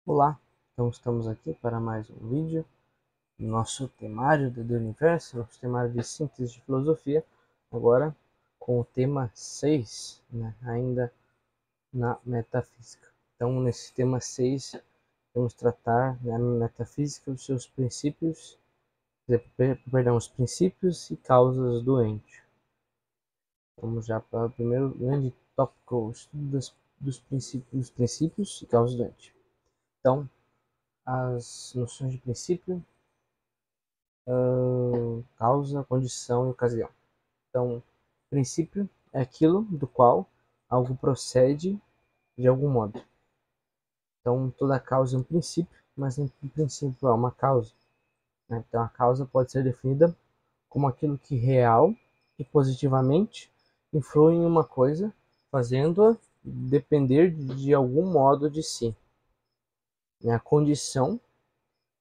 Olá, então estamos aqui para mais um vídeo no nosso temário do Universo, nosso temário de síntese de filosofia, agora com o tema 6, ainda na metafísica. Então, nesse tema 6, vamos tratar na metafísica os seus princípios, os princípios e causas do ente. Vamos já para o primeiro grande tópico, o estudo dos princípios e causas do ente. Então, as noções de princípio, causa, condição e ocasião. Então, princípio é aquilo do qual algo procede de algum modo. Então, toda causa é um princípio, mas nem princípio é uma causa. Então, a causa pode ser definida como aquilo que real e positivamente influi em uma coisa, fazendo-a depender de algum modo de si. A condição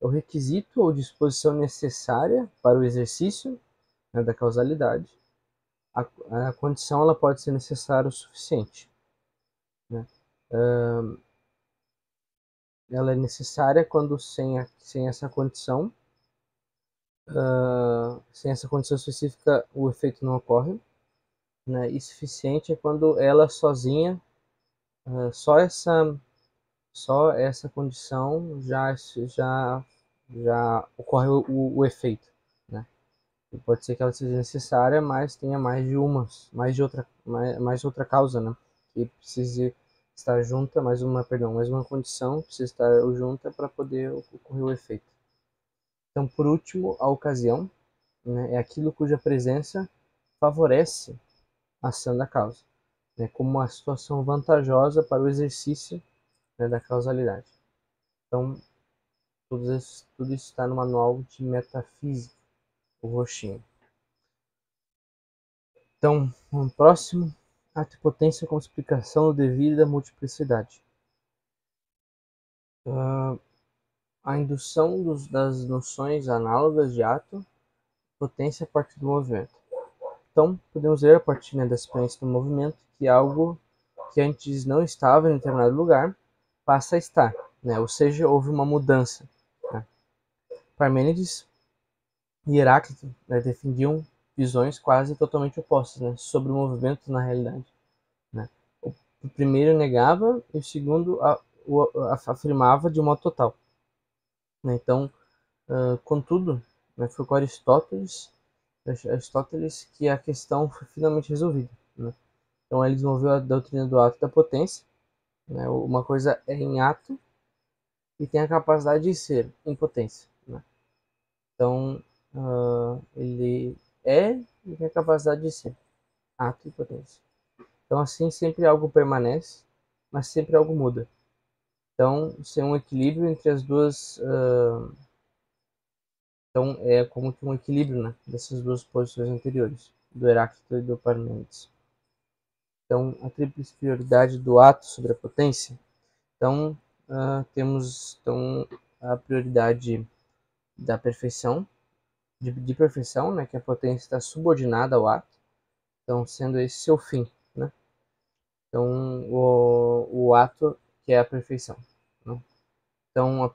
é o requisito ou disposição necessária para o exercício da causalidade. A condição ela pode ser necessária o suficiente. Ela é necessária quando sem essa condição, sem essa condição específica, o efeito não ocorre. E suficiente é quando ela sozinha, só essa condição já ocorre o efeito. E pode ser que ela seja necessária, mas tenha mais outra causa, que precise estar junta, mais uma condição precisa estar junta para poder ocorrer o efeito. Então, por último, a ocasião, é aquilo cuja presença favorece a ação da causa, como uma situação vantajosa para o exercício, da causalidade. Então, tudo isso está no manual de metafísica, o roxinho. Então, o próximo, ato e potência como explicação devida à multiplicidade. A indução das noções análogas de ato e potência a partir do movimento. Então, podemos ver a partir da experiência do movimento que algo que antes não estava em determinado lugar passa a estar, ou seja, houve uma mudança. Parmênides e Heráclito defendiam visões quase totalmente opostas sobre o movimento na realidade. O primeiro negava e o segundo afirmava de modo total. Então, contudo, foi com Aristóteles que a questão foi finalmente resolvida. Então, ele desenvolveu a doutrina do ato e da potência. Uma coisa é em ato e tem a capacidade de ser em potência. Então, ele é e tem a capacidade de ser ato e potência. Então, assim, sempre algo permanece, mas sempre algo muda. Então, ser um equilíbrio entre as duas. Então, é como que um equilíbrio dessas duas posições anteriores, do Heráclito e do Parmênides. Então, a tríplice prioridade do ato sobre a potência. Então, temos a prioridade da perfeição, de perfeição, que a potência está subordinada ao ato, então, sendo esse seu fim. Então, o ato que é a perfeição. Então, a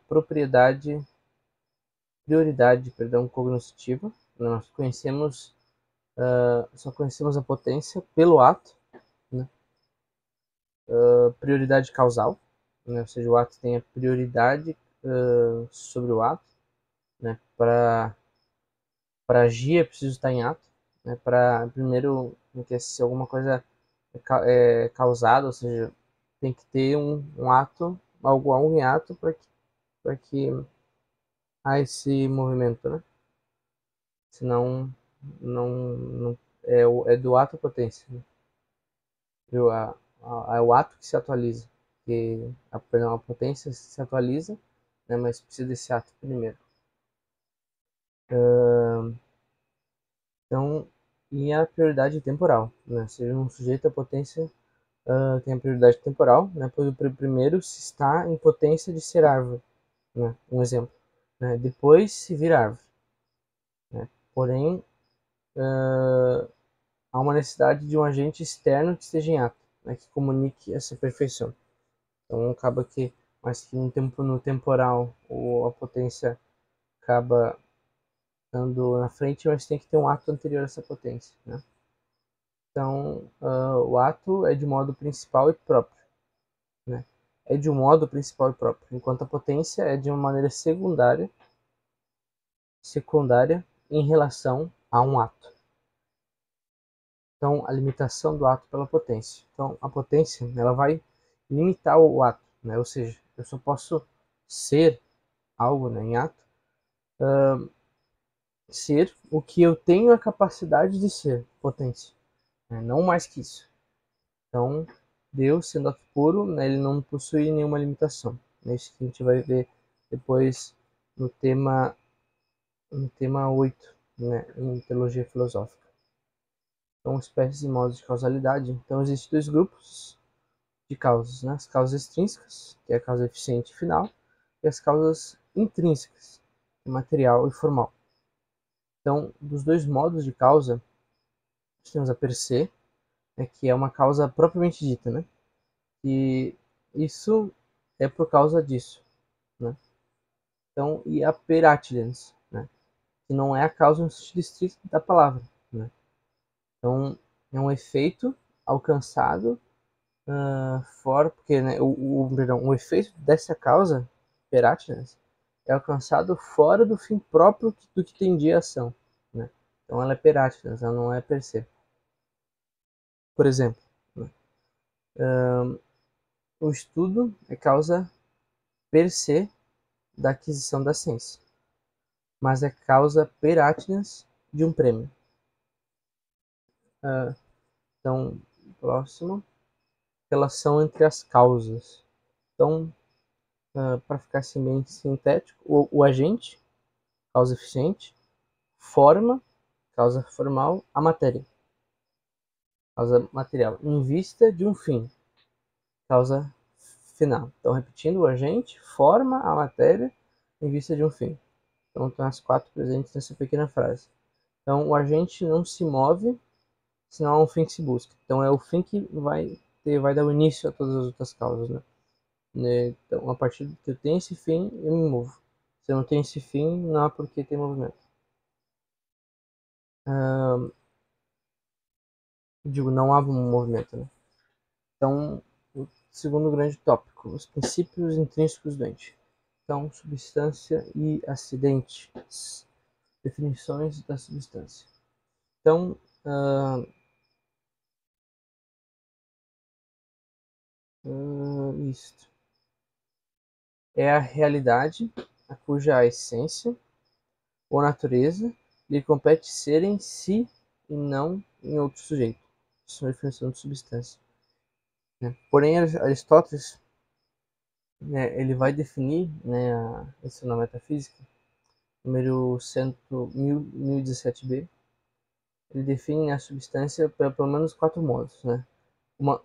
prioridade cognoscitiva, nós só conhecemos a potência pelo ato, prioridade causal, ou seja, o ato tem a prioridade sobre o ato, para agir é preciso estar em ato, para primeiro, se alguma coisa é causada, ou seja, tem que ter um ato, algo em ato para que há esse movimento, senão não é do ato a potência, é o ato que se atualiza, que a potência se atualiza, mas precisa desse ato primeiro. Então, e a prioridade temporal, ou seja, um sujeito à potência tem a prioridade temporal, pois o primeiro se está em potência de ser árvore, um exemplo, depois se vir árvore, porém há uma necessidade de um agente externo que esteja em ato, que comunique essa perfeição. Então acaba que mas que no temporal a potência acaba estando na frente, mas tem que ter um ato anterior a essa potência, né? Então, o ato é de modo principal e próprio, né? É de um modo principal e próprio, enquanto a potência é de uma maneira secundária em relação a um ato. Então, a limitação do ato pela potência. Então, a potência, ela vai limitar o ato, né? Ou seja, eu só posso ser algo, né, em ato, ser o que eu tenho a capacidade de ser, potência, né? Não mais que isso. Então, Deus, sendo ato puro, né, ele não possui nenhuma limitação. É isso que a gente vai ver depois no tema 8, né, em teologia filosófica. Então, espécies e modos de causalidade. Então, existem dois grupos de causas, né? As causas extrínsecas, que é a causa eficiente e final, e as causas intrínsecas, que é material e formal. Então, dos dois modos de causa, nós temos a per se, né, que é uma causa propriamente dita, né? E isso é por causa disso, né? Então, e a per accidens, né? Que não é a causa no sentido estrito da palavra, né? Então, é um efeito alcançado fora, porque, né, o efeito dessa causa, per accidens, é alcançado fora do fim próprio do que tendia a ação, né? Então, ela é per accidens, ela não é per se. Por exemplo, né, o estudo é causa per se da aquisição da ciência, mas é causa per accidens de um prêmio. Então, próximo, relação entre as causas. Então, para ficar assim bem sintético, o agente, causa eficiente, forma, causa formal, a matéria, causa material, em vista de um fim, causa final. Então, repetindo, o agente forma a matéria em vista de um fim. Então, estão as quatro presentes nessa pequena frase. Então, o agente não se move, senão há um fim que se busca. Então, é o fim que vai dar o início a todas as outras causas, né? Então, a partir que eu tenho esse fim, eu me movo. Se eu não tenho esse fim, não há por que ter movimento. Digo, não há um movimento, né? Então, o segundo grande tópico, os princípios intrínsecos do ente. Então, substância e acidentes, definições da substância. Então, isto é a realidade a cuja essência ou natureza lhe compete ser em si e não em outro sujeito. Isso é uma definição de substância, né? Porém, Aristóteles, né, ele vai definir, né, isso na metafísica, número 1017b, ele define a substância para pelo menos quatro modos, né?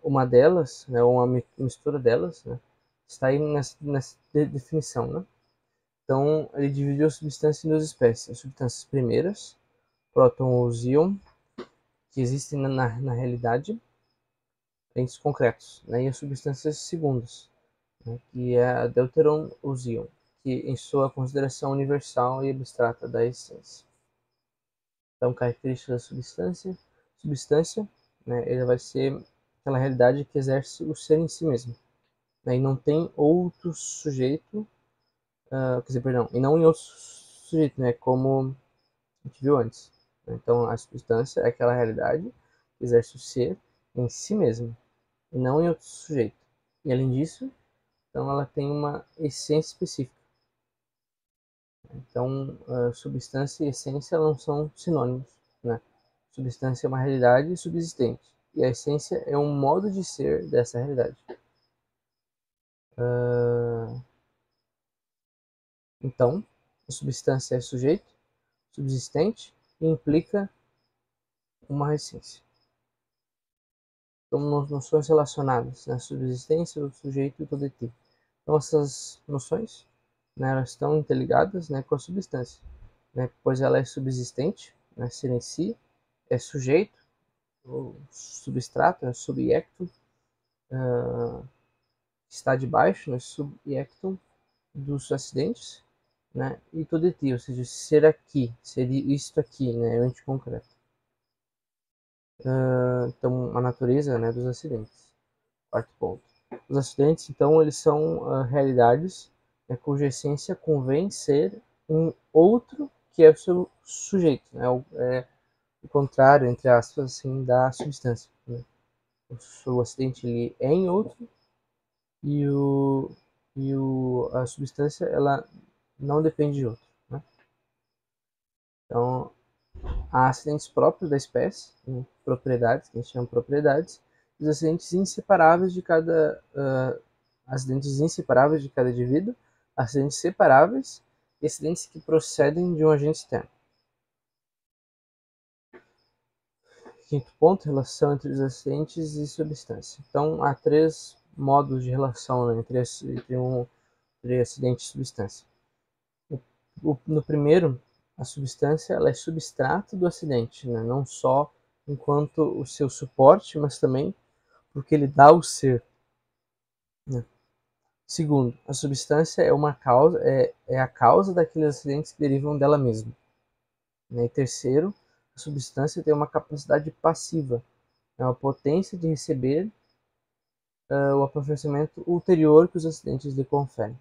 Uma delas, né, uma mistura delas, né, está aí nessa definição, né? Então, ele dividiu a substância em duas espécies: as substâncias primeiras, próton ou íon, que existem na realidade, entes concretos, né? E as substâncias segundas, né, que é a deuteron ou íon, que em sua consideração universal e abstrata da essência. Então, característica da substância, né, ele vai ser aquela realidade que exerce o ser em si mesmo, né, e não tem outro sujeito, quer dizer, perdão, e não em outro sujeito, né, como a gente viu antes. Então, a substância é aquela realidade que exerce o ser em si mesmo, e não em outro sujeito. E além disso, então ela tem uma essência específica. Então, substância e essência não são sinônimos, né? Substância é uma realidade subsistente e a essência é um modo de ser dessa realidade. Então, a substância é sujeito, subsistente e implica uma essência. Então, noções relacionadas, né? Subsistência, o sujeito e o poder. Então, essas noções, né, elas estão interligadas, né, com a substância, né, pois ela é subsistente, né, ser em si, é sujeito, ou substrato, né, subjecto, está debaixo, né, subjectum dos acidentes, né, e todo ti, ou seja, ser aqui, seria isto aqui, né, é o ente concreto. Então, a natureza, né, dos acidentes. Quarto ponto. Os acidentes, então, eles são realidades, né, cuja essência convém ser um outro que é o seu sujeito, né, o contrário, entre aspas, assim, da substância. Né? O acidente ele é em outro e, a substância ela não depende de outro. Né? Então, há acidentes próprios da espécie, né? Propriedades, que a gente chama de propriedades, e os acidentes inseparáveis de cada acidentes inseparáveis de cada indivíduo, acidentes separáveis e acidentes que procedem de um agente externo. Quinto ponto, relação entre os acidentes e substância. Então, há três modos de relação, né, entre acidente e substância. No primeiro, a substância ela é substrato do acidente, né, não só enquanto o seu suporte, mas também porque ele dá o ser. Né. Segundo, a substância é uma causa, é a causa daqueles acidentes que derivam dela mesma. Né. E terceiro, a substância tem uma capacidade passiva, é uma potência de receber o aperfeiçoamento ulterior que os acidentes lhe conferem.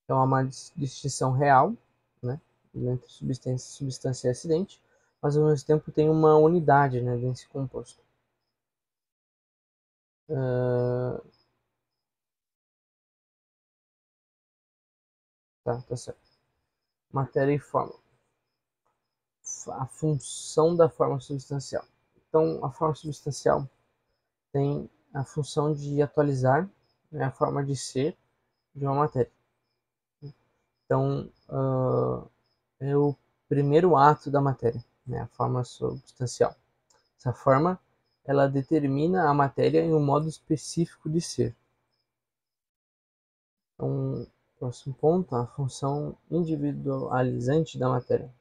Então há uma distinção real, né, entre substância e acidente, mas ao mesmo tempo tem uma unidade, né, desse composto. Tá certo. Matéria e forma. A função da forma substancial. Então, a forma substancial tem a função de atualizar, né, a forma de ser de uma matéria. Então, é o primeiro ato da matéria, né, a forma substancial. Essa forma, ela determina a matéria em um modo específico de ser. Então, próximo ponto, a função individualizante da matéria.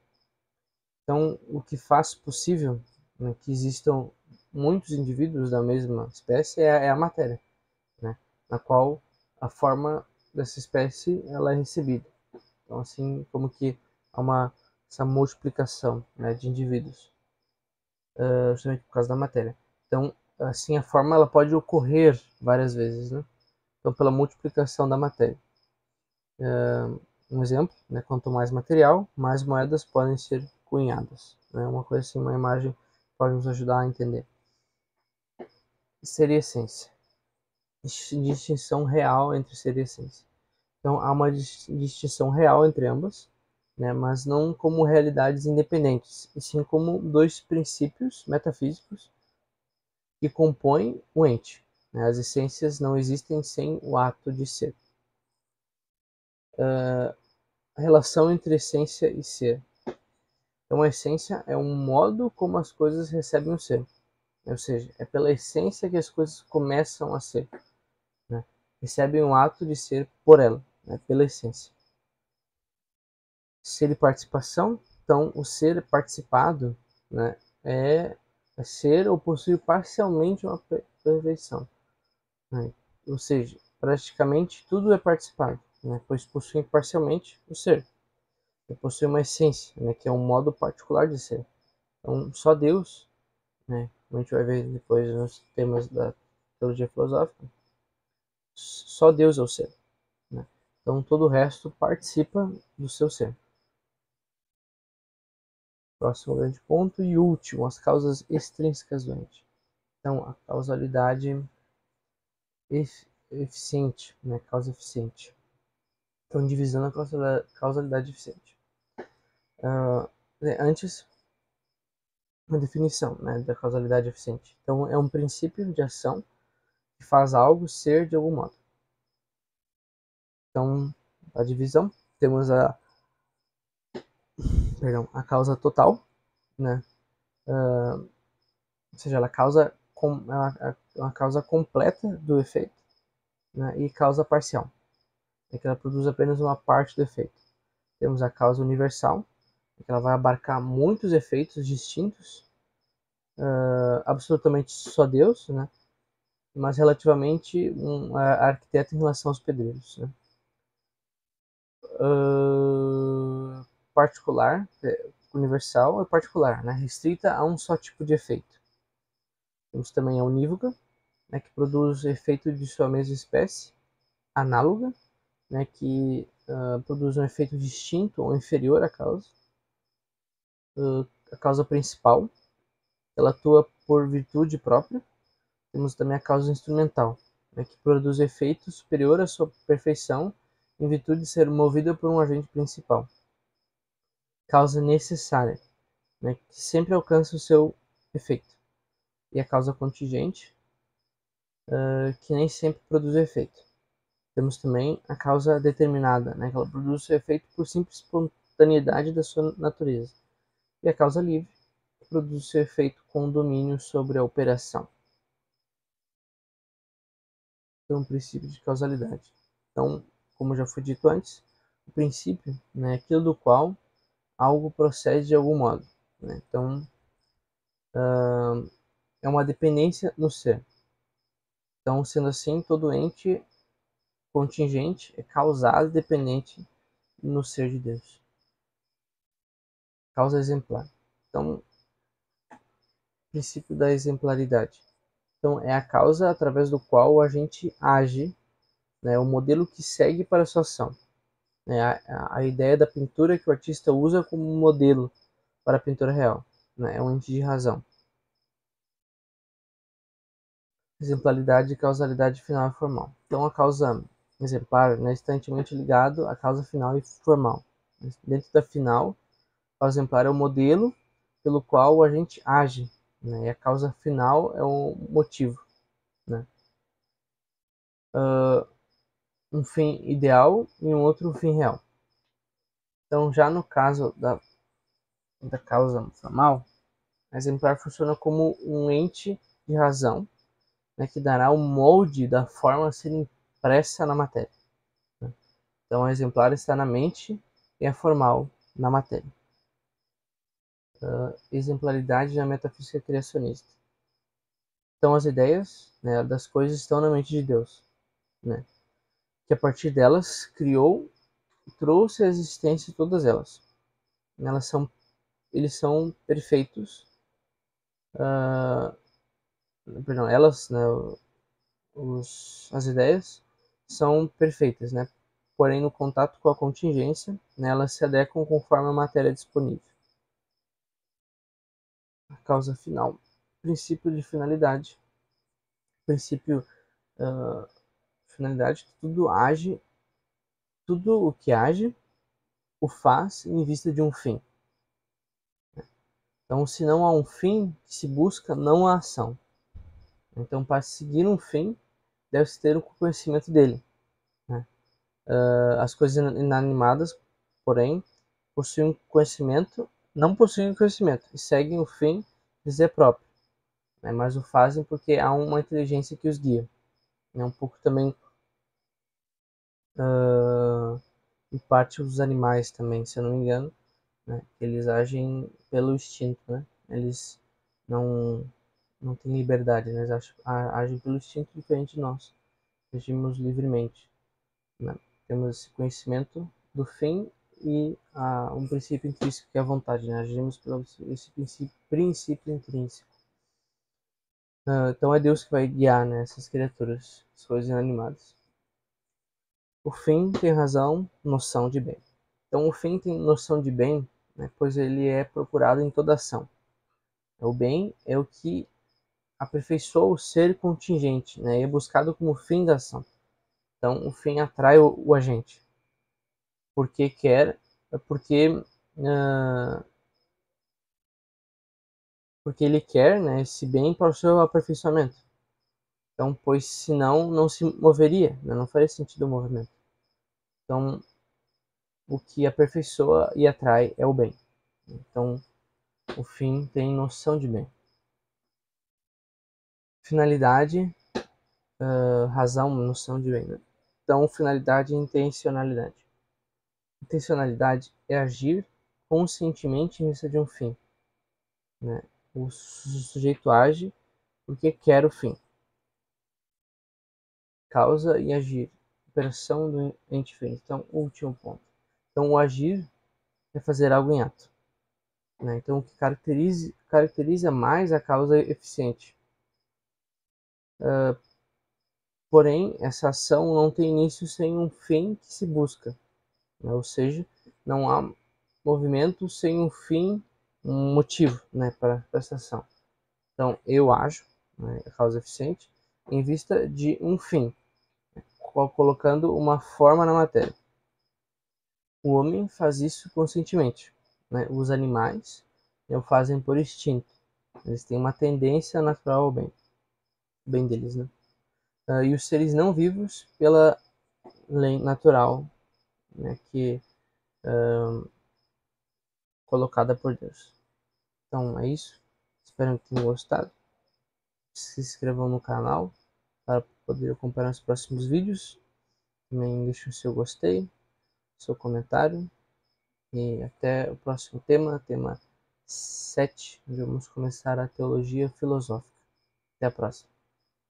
Então, o que faz possível, né, que existam muitos indivíduos da mesma espécie é a matéria, né, na qual a forma dessa espécie ela é recebida. Então, assim como que há essa multiplicação, né, de indivíduos, justamente por causa da matéria. Então, assim, a forma ela pode ocorrer várias vezes, né? Então, pela multiplicação da matéria. Um exemplo, né, quanto mais material, mais moedas podem ser cunhadas. Né? Uma coisa assim, uma imagem pode nos ajudar a entender. Ser e essência. Distinção real entre ser e essência. Então, há uma distinção real entre ambas, né, mas não como realidades independentes, e sim como dois princípios metafísicos que compõem o ente. Né? As essências não existem sem o ato de ser. A relação entre essência e ser. Então, a essência é um modo como as coisas recebem o ser. Ou seja, é pela essência que as coisas começam a ser. Né? Recebem o ato de ser por ela, né? Pela essência. Ser e participação. Então, o ser participado, né, é ser ou possuir parcialmente uma perfeição. Né? Ou seja, praticamente tudo é participado, né, pois possui parcialmente o ser. E possui uma essência, né, que é um modo particular de ser. Então, só Deus, né, como a gente vai ver depois nos temas da teologia filosófica, só Deus é o ser. Né? Então, todo o resto participa do seu ser. Próximo grande ponto e último, as causas extrínsecas do ente. Então, a causalidade eficiente, né? Causa eficiente. Então, divisão da causalidade eficiente. Antes, uma definição, né, da causalidade eficiente. Então, é um princípio de ação que faz algo ser de algum modo. Então, a divisão, temos a causa total, né? Ou seja, ela causa uma causa completa do efeito, né? E causa parcial, é que ela produz apenas uma parte do efeito. Temos a causa universal, que ela vai abarcar muitos efeitos distintos, absolutamente só Deus, né? mas relativamente um arquiteto em relação aos pedreiros, né? Particular, universal é particular, né? Restrita a um só tipo de efeito. Temos também a unívoca, né, que produz efeito de sua mesma espécie, análoga, né, que produz um efeito distinto ou inferior à causa. A causa principal, ela atua por virtude própria. Temos também a causa instrumental, né, que produz efeito superior à sua perfeição em virtude de ser movida por um agente principal. Causa necessária, né, que sempre alcança o seu efeito. E a causa contingente, que nem sempre produz efeito. Temos também a causa determinada, né, que ela produz seu efeito por simples espontaneidade da sua natureza. E a causa livre, que produz seu efeito com domínio sobre a operação. Então, o princípio de causalidade. Então, como já foi dito antes, o princípio, né, é aquilo do qual algo procede de algum modo, né? Então, é uma dependência no ser. Então, sendo assim, todo ente contingente é causado e dependente no ser de Deus. Causa exemplar. Então, princípio da exemplaridade. Então, é a causa através do qual o agente age, né, o modelo que segue para a sua ação. Né, a ideia da pintura que o artista usa como modelo para a pintura real, né, é um ente de razão. Exemplaridade e causalidade final e formal. Então, a causa exemplar, né, está intimamente ligado à causa final e formal. Dentro da final, a causa exemplar é o modelo pelo qual o agente age, né, e a causa final é o motivo, né. Um fim ideal e um outro fim real. Então, já no caso da causa formal, a exemplar funciona como um ente de razão, né, que dará o molde da forma a ser impressa na matéria. Né? Então, a exemplar está na mente e a formal na matéria. Exemplaridade na metafísica criacionista. Então, as ideias, né, das coisas estão na mente de Deus, né, que a partir delas criou e trouxe à existência todas elas. Eles são perfeitos, perdão, elas, né, as ideias são perfeitas, né? Porém, no contato com a contingência, né, elas se adequam conforme a matéria disponível. A causa final. Princípio de finalidade. Princípio finalidade, tudo o que age, o faz em vista de um fim. Então, se não há um fim que se busca, não há ação. Então, para seguir um fim, deve-se ter o conhecimento dele. Né? As coisas inanimadas, porém, possuem conhecimento, não possuem conhecimento e seguem o fim de si próprio, né? Mas o fazem porque há uma inteligência que os guia. É um pouco também em parte os animais também, se eu não me engano, né? Eles agem pelo instinto, né? Eles não não têm liberdade, né? Eles agem pelo instinto diferente de nós. Agimos livremente, né? Temos esse conhecimento do fim e um princípio intrínseco que é a vontade, né? Agimos pelo esse princípio intrínseco. Então é Deus que vai guiar, né, essas criaturas, as coisas inanimadas. O fim tem razão, noção de bem. Então o fim tem noção de bem, né, pois ele é procurado em toda ação. O bem é o que aperfeiçoa o ser contingente, né, e é buscado como fim da ação. Então o fim atrai o agente, porque quer, porque uh, porque ele quer, né, esse bem para o seu aperfeiçoamento. Então, pois senão não se moveria, né, não faria sentido o movimento. Então, o que aperfeiçoa e atrai é o bem. Então, o fim tem noção de bem. Finalidade, razão, noção de bem. Né? Então, finalidade e intencionalidade. Intencionalidade é agir conscientemente em vista de um fim. Né? O sujeito age porque quer o fim. causa e agir, operação do ente fez. Então, último ponto. Então, o agir é fazer algo em ato, né? Então, o que caracteriza mais a causa eficiente. Porém, essa ação não tem início sem um fim que se busca, né? Ou seja, não há movimento sem um fim, um motivo, né, para essa ação. Então, eu ajo, né, a causa eficiente, em vista de um fim, colocando uma forma na matéria. O homem faz isso conscientemente, né? Os animais o fazem por instinto. Eles têm uma tendência natural ao bem, o bem deles, né? E os seres não vivos pela lei natural, né, que colocada por Deus. Então é isso. Espero que tenham gostado. Se inscrevam no canal para poder acompanhar os próximos vídeos. Também deixe o seu gostei, seu comentário. E até o próximo tema 7, onde vamos começar a teologia filosófica. Até a próxima.